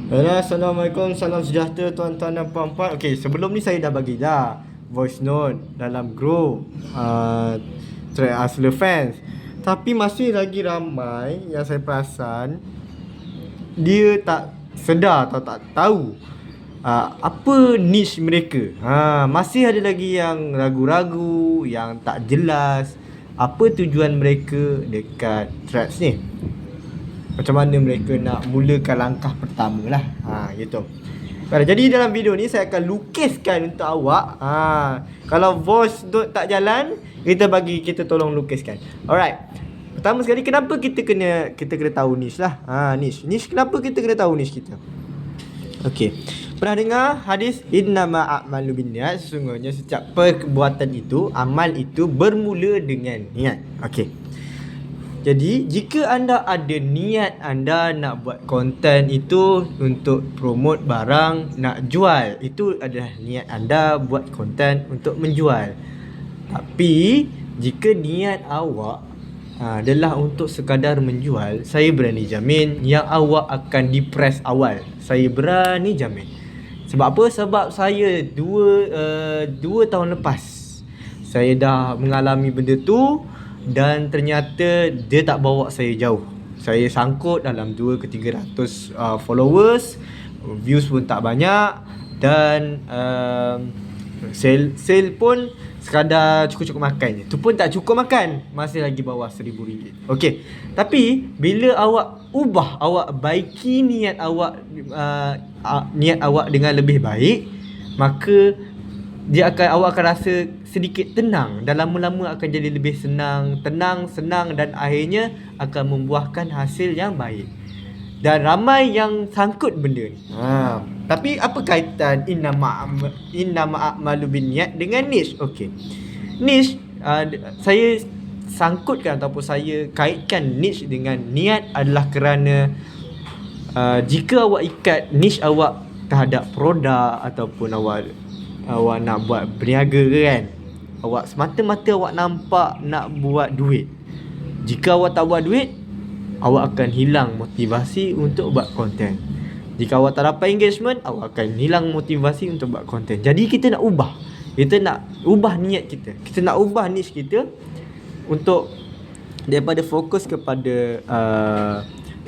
Assalamualaikum, salam sejahtera tuan-tuan dan puan-puan. Okey, sebelum ni saya dah bagi dah voice note dalam group Track Asli Fans. Tapi masih lagi ramai yang saya perasan dia tak sedar atau tak tahu apa niche mereka. Masih ada lagi yang ragu-ragu, yang tak jelas apa tujuan mereka dekat Threads ni. Macam mana mereka nak mulakan langkah pertama lah. Gitu. Baik, jadi dalam video ni saya akan lukiskan untuk awak. Kalau voice note tak jalan, kita tolong lukiskan. Alright. Pertama sekali, kenapa kita kena tahu niche lah. Niche kenapa kita kena tahu niche kita? Okey. Pernah dengar hadis innama a'malu binniyat, sesungguhnya setiap perbuatan itu, amal itu bermula dengan niat. Okey. Jadi, jika anda ada niat anda nak buat konten itu untuk promote barang, nak jual, itu adalah niat anda buat konten untuk menjual. Tapi, jika niat awak adalah untuk sekadar menjual, saya berani jamin yang awak akan depress awal. Saya berani jamin. Sebab apa? Sebab saya 2 tahun lepas saya dah mengalami benda tu. Dan ternyata dia tak bawa saya jauh. Saya sangkut dalam 2 ke 300 followers. Views pun tak banyak. Dan sale pun sekadar cukup-cukup makan je. Tu pun tak cukup makan, masih lagi bawah RM1,000. Okey. Tapi bila awak ubah, awak baiki niat awak, niat awak dengan lebih baik, maka awak akan rasa sedikit tenang, dan lama-lama akan jadi lebih senang, senang, dan akhirnya akan membuahkan hasil yang baik. Dan ramai yang sangkut benda ni. Tapi apa kaitan innama a'malu binniyat dengan niche? Okey. Niche, saya sangkutkan ataupun saya kaitkan niche dengan niat adalah kerana jika awak ikat niche awak terhadap produk ataupun awak nak buat berniaga ke kan, awak semata-mata awak nampak nak buat duit. Jika awak tak buat duit, awak akan hilang motivasi untuk buat konten. Jika awak tak dapat engagement, awak akan hilang motivasi untuk buat konten. Jadi kita nak ubah. Kita nak ubah niat kita. Kita nak ubah niche kita untuk daripada fokus kepada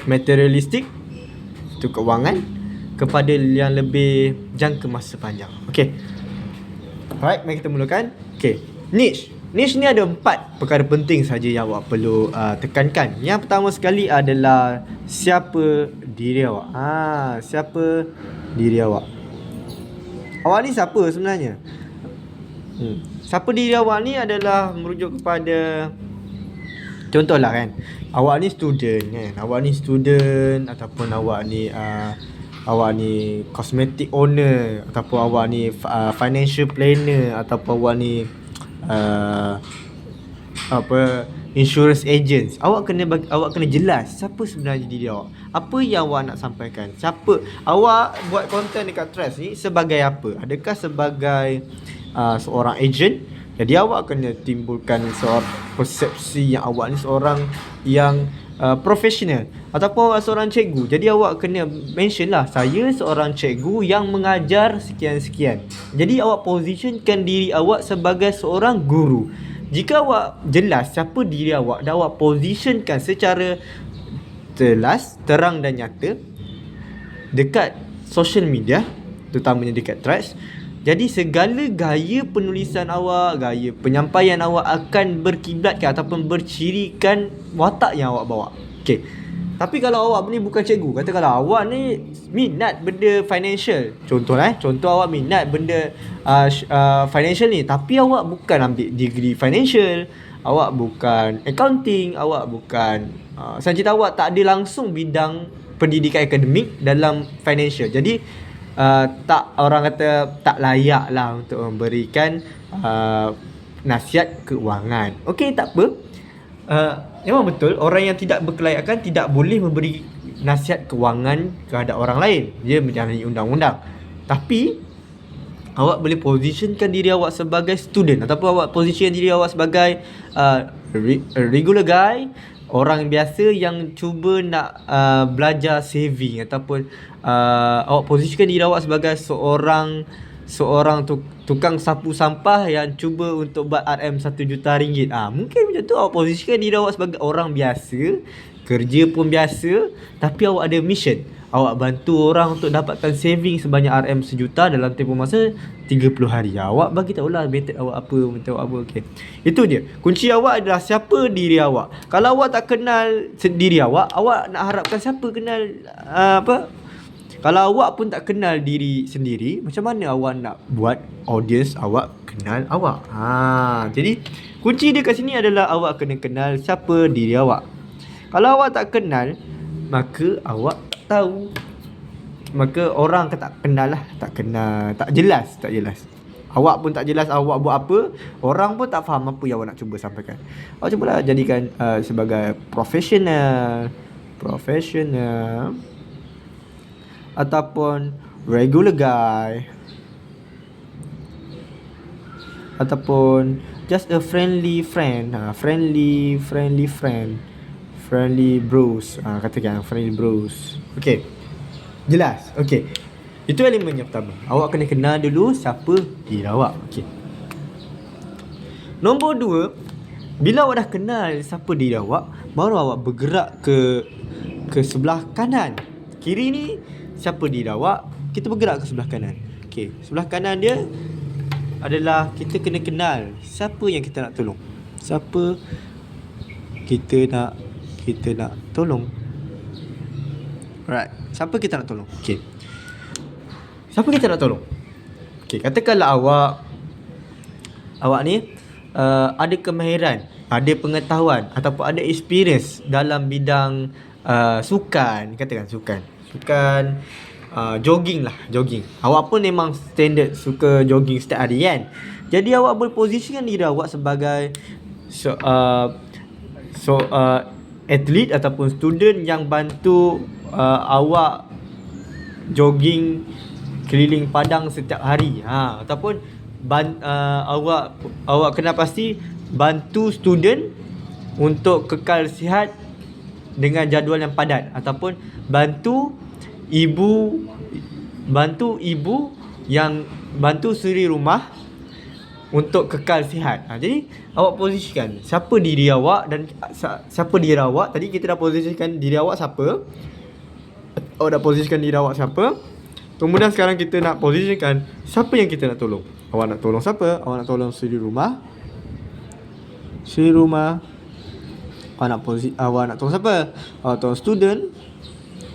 materialistik, itu kewangan, kepada yang lebih jangka masa panjang. Okey. Alright, mari kita mulakan. Okay, niche. Niche ni ada 4 perkara penting saja yang awak perlu tekankan. Yang pertama sekali adalah siapa diri awak. Siapa diri awak. Awak ni siapa sebenarnya? Siapa diri awak ni adalah merujuk kepada, contohlah kan, awak ni student kan. Awak ni student ataupun awak ni cosmetic owner, ataupun awak ni financial planner, ataupun awak ni insurance agent. Awak kena jelas siapa sebenarnya diri awak. Apa yang awak nak sampaikan? Siapa awak buat konten dekat Threads ni sebagai apa? Adakah sebagai seorang agent? Jadi awak kena timbulkan seorang persepsi yang awak ni seorang yang profesional, ataupun awak seorang cikgu. Jadi awak kena mention lah, saya seorang cikgu yang mengajar sekian-sekian. Jadi awak positionkan diri awak sebagai seorang guru. Jika awak jelas siapa diri awak dan awak positionkan secara jelas, terang dan nyata dekat social media, terutamanya dekat Threads, jadi segala gaya penulisan awak, gaya penyampaian awak akan berkiblatkan ataupun bercirikan watak yang awak bawa. Okey. Tapi kalau awak ni bukan cikgu, katakanlah awak ni minat benda financial. Contoh awak minat benda financial ni, tapi awak bukan ambil degree financial, awak bukan accounting, awak bukan sancita, awak tak ada langsung bidang pendidikan akademik dalam financial. Jadi orang kata tak layak lah untuk memberikan nasihat keuangan. Okey, tak apa. Memang betul, orang yang tidak berkelayakan tidak boleh memberi nasihat keuangan kepada orang lain. Dia menyalahi undang-undang. Tapi awak boleh positionkan diri awak sebagai student, ataupun awak position diri awak sebagai regular guy orang biasa yang cuba nak belajar saving ataupun awak posisikan diri awak sebagai seorang tukang sapu sampah yang cuba untuk buat RM 1 juta ringgit. Mungkin macam tu awak posisikan diri awak sebagai orang biasa, kerja pun biasa, tapi awak ada mission. Awak bantu orang untuk dapatkan saving sebanyak RM 1 juta dalam tempoh masa 30 hari. Awak bagi tahulah method awak apa, okey. Itu dia. Kunci awak adalah siapa diri awak. Kalau awak tak kenal diri awak nak harapkan siapa kenal Kalau awak pun tak kenal diri sendiri, macam mana awak nak buat audience awak kenal awak? Jadi kunci dia kat sini adalah awak kena kenal siapa diri awak. Kalau awak tak kenal, maka awak tak tahu. Maka orang tak kenal lah, tak jelas. Awak pun tak jelas awak buat apa, orang pun tak faham apa yang awak nak cuba sampaikan. Awak cubalah jadikan sebagai profesional ataupun regular guy ataupun just a friendly friend, friendly bros, katakan friendly bros. Okey, jelas. Okey, itu elemen yang pertama. Awak kena kenal dulu siapa diri awak. Okey, nombor 2, bila awak dah kenal siapa diri awak, baru awak bergerak ke sebelah kanan. Kiri ni siapa diri awak, kita bergerak ke sebelah kanan. Okey, sebelah kanan dia adalah kita kena kenal siapa yang kita nak tolong. Siapa kita nak tolong. Alright, siapa kita nak tolong? Okey, siapa kita nak tolong? Okey, katakanlah awak ni ada kemahiran, ada pengetahuan ataupun ada experience dalam bidang sukan. Katakan sukan, jogging. Awak pun memang standard suka jogging setiap hari kan. Jadi awak boleh posisikan diri awak sebagai atlet ataupun student yang bantu awak jogging keliling padang setiap hari. Ataupun awak kena pasti bantu student untuk kekal sihat dengan jadual yang padat, ataupun bantu ibu yang bantu suri rumah untuk kekal sihat. Jadi awak posisikan siapa diri awak dan siapa diri awak. Tadi kita dah posisikan diri awak siapa. Awak dah posisikan diri awak siapa. Kemudian sekarang kita nak posisikan siapa yang kita nak tolong. Awak nak tolong siapa? Awak nak tolong suri rumah. Awak nak tolong siapa? Awak tolong student.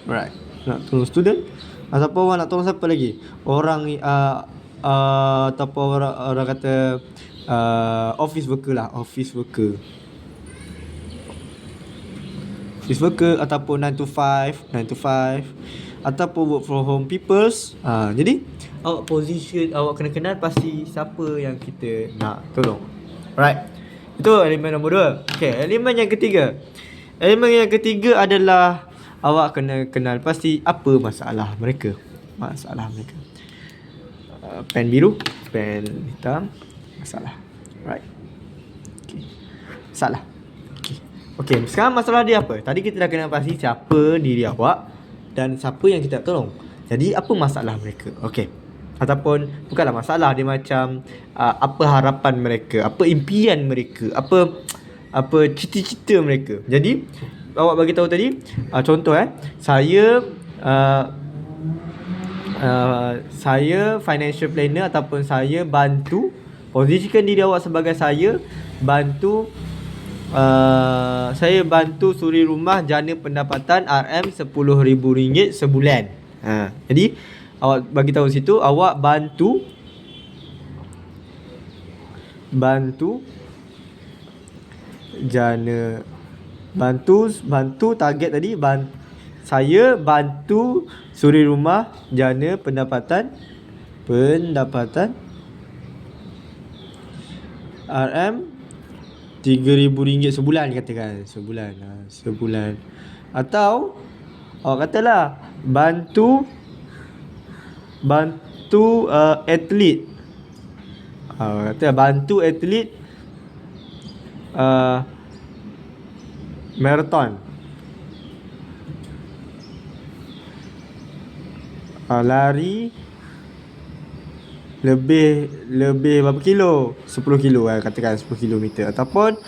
Right, nak tolong student. Ataupun awak nak tolong siapa lagi? Orang ataupun orang kata office worker ataupun 9 to 5 ataupun work from home peoples. Jadi awak kena kenal pasti siapa yang kita nak tolong. Right, itu elemen nombor 2. Okay, elemen yang ketiga adalah awak kena kenal pasti apa masalah mereka. Pen biru, pen hitam, masalah. Right. Okay, masalah. Okay, sekarang masalah dia apa? Tadi kita dah kenal pasti siapa diri awak dan siapa yang kita nak tolong. Jadi apa masalah mereka? Okay, ataupun bukanlah masalah, dia macam apa harapan mereka, apa impian mereka, apa cita-cita mereka. Jadi awak bagi tahu tadi, contoh saya financial planner ataupun saya bantu, posisikan diri awak sebagai saya bantu suri rumah jana pendapatan RM10,000 sebulan. Jadi awak bagi tahu situ awak bantu jana bantu target tadi, saya bantu suri rumah jana pendapatan RM3,000 sebulan, katakan sebulan. Atau awak katalah bantu atlet, bantu atlet marathon. Lari lebih berapa kilo? 10 kilo katakan 10 kilometer. Ataupun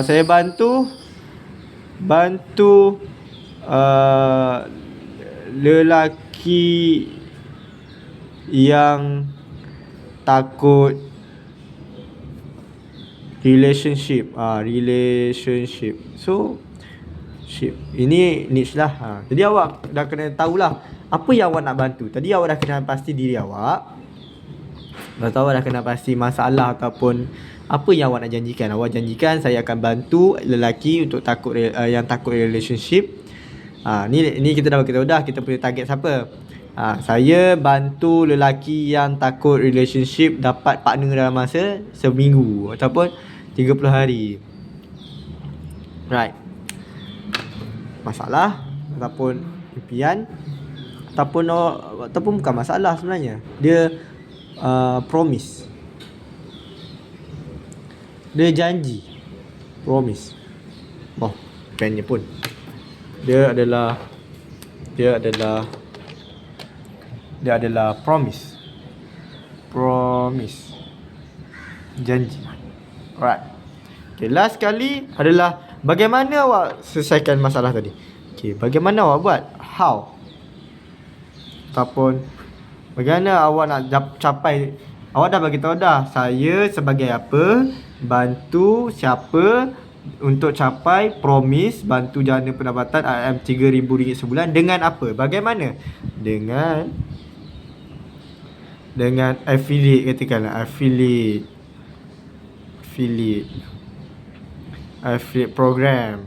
saya bantu lelaki yang takut relationship. So ini niche lah. Jadi awak dah kena tahulah apa yang awak nak bantu. Tadi awak dah kena pasti diri awak. Lepas tu awak dah kena pasti masalah ataupun apa yang awak nak janjikan. Awak janjikan saya akan bantu lelaki untuk yang takut relationship. Ni kita dah beritahu dah kita punya target siapa. Saya bantu lelaki yang takut relationship dapat partner dalam masa seminggu ataupun 30 hari. Right. Masalah ataupun impian ataupun bukan masalah sebenarnya. Dia promise. Dia janji. Promise. Pennya pun. Dia adalah promise. Janji. Alright. Okay, last kali adalah bagaimana awak selesaikan masalah tadi. Okay, bagaimana awak buat? How? Ataupun bagaimana awak nak capai. Awak dah bagi tahu dah saya sebagai apa, bantu siapa untuk capai promise bantu jana pendapatan RM3,000 sebulan dengan apa? Bagaimana? Dengan affiliate, katakanlah affiliate program.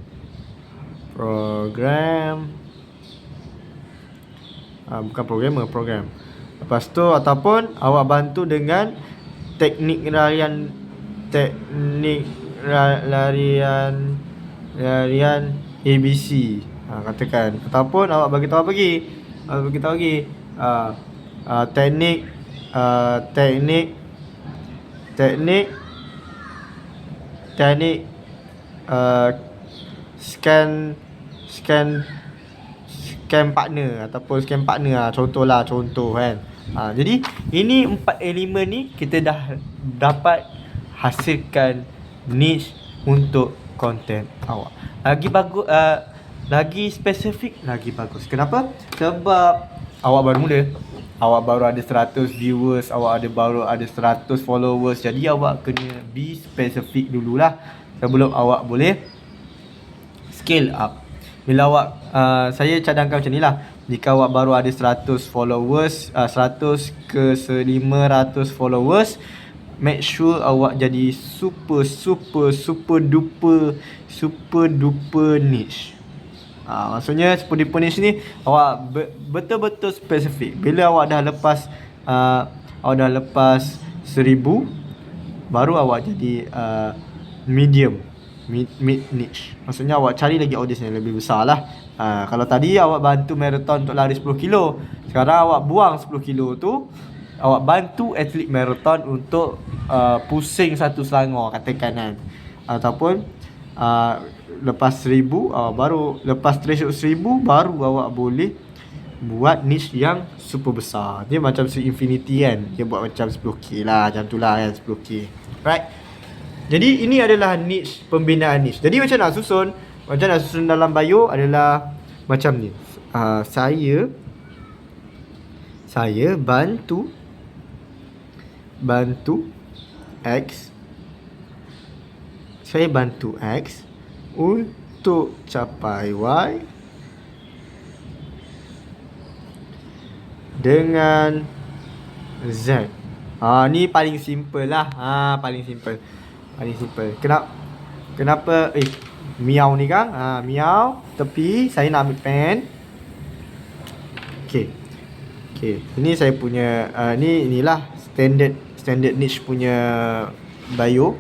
Bukan program. Lepas tu ataupun awak bantu dengan teknik larian ABC. Katakan. Ataupun awak bagi tahu lagi teknik scan partner ataupun scan partner contoh kan. Jadi ini 4 elemen ni kita dah dapat hasilkan niche untuk konten awak. Lagi bagus, lagi spesifik, lagi bagus. Kenapa? Sebab awak baru mula. Awak baru ada 100 viewers, awak baru ada 100 followers. Jadi awak kena be spesifik dululah sebelum awak boleh scale up. Bila awak saya cadangkan macam ni lah. Jika awak baru ada 100 followers, 100 ke 500 followers, make sure awak jadi super duper niche. Maksudnya super duper niche ni awak betul-betul spesifik. Bila awak dah lepas 1000, baru awak jadi medium mid niche. Maksudnya awak cari lagi audience yang lebih besar lah. Kalau tadi awak bantu marathon untuk lari 10 kilo, sekarang awak buang 10 kilo tu, awak bantu atlet marathon untuk pusing satu Selangor, katakan kan. Ataupun lepas 1000, baru lepas threshold 1000 baru awak boleh buat niche yang super besar. Dia macam si Infinity kan, dia buat macam 10k lah, macam tu lah kan, 10k. Right. Jadi ini adalah niche, pembinaan niche. Jadi macam nak susun dalam bio adalah macam ni. Saya bantu X. Saya bantu X untuk capai Y dengan Z. Ni paling simple lah. Paling simple. Kenapa miau ni kan? Miau tepi, saya nak ambil pen. Okay. Ini saya punya inilah standard niche punya bio.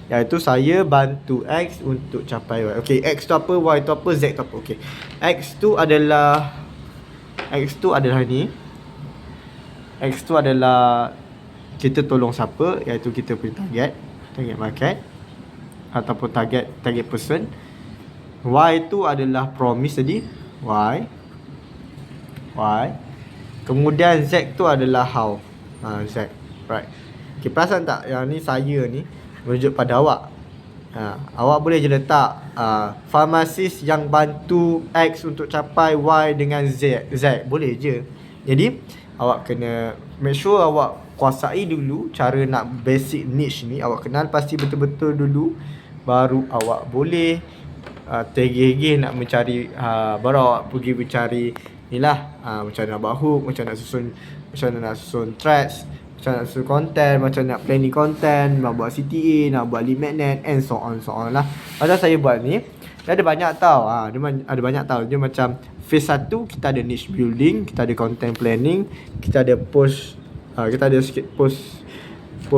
Iaitu saya bantu X untuk capai Y. Okay, X tu apa, Y tu apa, Z tu apa. Okay, X tu adalah ni. X tu adalah kita tolong siapa, iaitu kita punya target market ataupun target person. Y tu adalah promise tadi. Y. Kemudian Z tu adalah how. Z. Right. Okay, perasan tak yang ni saya ni merujuk pada awak. Awak boleh je letak farmasis yang bantu X untuk capai Y dengan Z. Boleh je. Jadi awak kena make sure awak kuasai dulu cara nak basic niche ni. Awak kenal pasti betul-betul dulu, baru awak boleh tergigih nak mencari, baru awak pergi mencari ni lah, macam nak buat hook, macam nak susun threads, macam nak susun content, macam nak planning content, nak buat CTA, nak buat lead magnet, and so on lah. Macam saya buat ni, dia ada banyak tau. Ada banyak tau. Dia macam phase 1 kita ada niche building, kita ada content planning, kita ada post, kita ada sikit post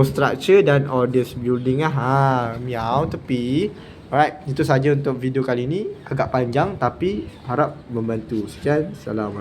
structure dan audience building lah. Miau tepi. Alright, itu saja untuk video kali ni. Agak panjang tapi harap membantu. Sekian, Assalamualaikum.